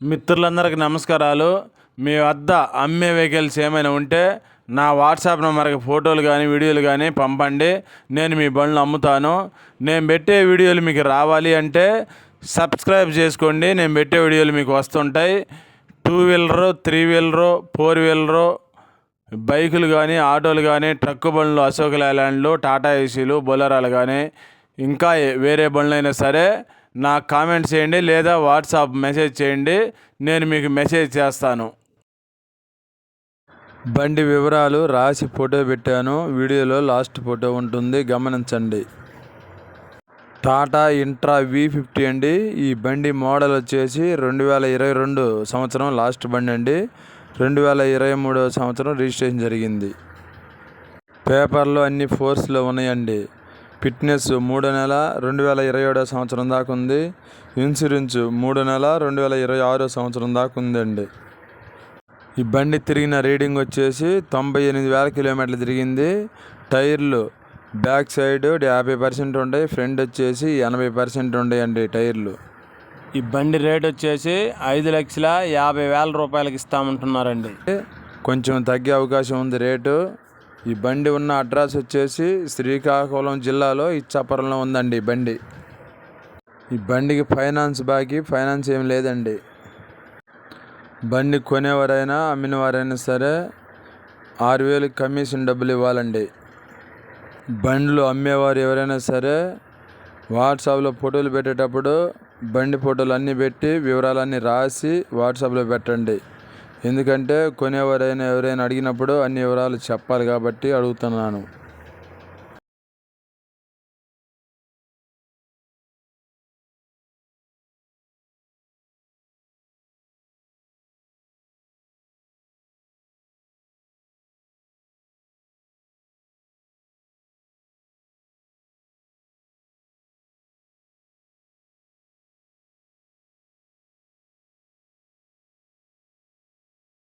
మిత్రులందరికీ నమస్కారాలు. మీ వద్ద అమ్మే వెహికల్స్ ఏమైనా ఉంటే నా వాట్సాప్ నెంబర్కి ఫోటోలు కానీ వీడియోలు కానీ పంపండి. నేను మీ బండ్లు అమ్ముతాను. నేను పెట్టే వీడియోలు మీకు రావాలి అంటే సబ్స్క్రైబ్ చేసుకోండి. నేను పెట్టే వీడియోలు మీకు వస్తుంటాయి. 2 వీలరు, 3 వీలరు, 4 వీలరు బైకులు కానీ, ఆటోలు కానీ, ట్రక్కు బండ్లు, అశోక్ లేలాండ్లు, టాటా ఏసీలు, బొలెరోలు కానీ, ఇంకా వేరే బండ్లైనా సరే నాకు కామెంట్ చేయండి లేదా వాట్సాప్ మెసేజ్ చేయండి. నేను మీకు మెసేజ్ చేస్తాను. బండి వివరాలు రాసి ఫోటో పెట్టాను. వీడియోలో లాస్ట్ ఫోటో ఉంటుంది, గమనించండి. టాటా ఇంట్రా V50 అండి. ఈ బండి మోడల్ వచ్చేసి 2022 సంవత్సరం లాస్ట్ బండి అండి. 2023 సంవత్సరం రిజిస్ట్రేషన్ జరిగింది. పేపర్లు అన్ని ఫోర్స్లో ఉన్నాయండి. ఫిట్నెస్ 3 నెల 2027 సంవత్సరం దాకా ఉంది. ఇన్సూరెన్స్ 3 నెల 2026 సంవత్సరం దాకా ఉందండి. ఈ బండి తిరిగిన రీడింగ్ వచ్చేసి 98,000 కిలోమీటర్లు తిరిగింది. టైర్లు బ్యాక్ సైడ్ 50% ఉంటాయి, ఫ్రంట్ వచ్చేసి 80% ఉంటాయండి టైర్లు. ఈ బండి రేట్ వచ్చేసి 5,50,000 రూపాయలకి ఇస్తామంటున్నారండి. కొంచెం తగ్గే అవకాశం ఉంది రేటు. ఈ బండి ఉన్న అడ్రస్ వచ్చేసి శ్రీకాకుళం జిల్లాలో ఇచ్చాపురంలో ఉందండి ఈ బండి. ఈ బండికి ఫైనాన్స్ ఏం లేదండి. బండి కొనేవారైనా అమ్మిన వారైనా సరే 6,000 కమిషన్ డబ్బులు ఇవ్వాలండి. బండ్లు అమ్మేవారు ఎవరైనా సరే వాట్సాప్లో ఫోటోలు పెట్టేటప్పుడు బండి ఫోటోలు అన్నీ పెట్టి వివరాలన్నీ రాసి వాట్సాప్లో పెట్టండి. ఎందుకంటే కొనేవారైనా ఎవరైనా అడిగినప్పుడు అన్ని వివరాలు చెప్పాలి కాబట్టి అడుగుతున్నాను.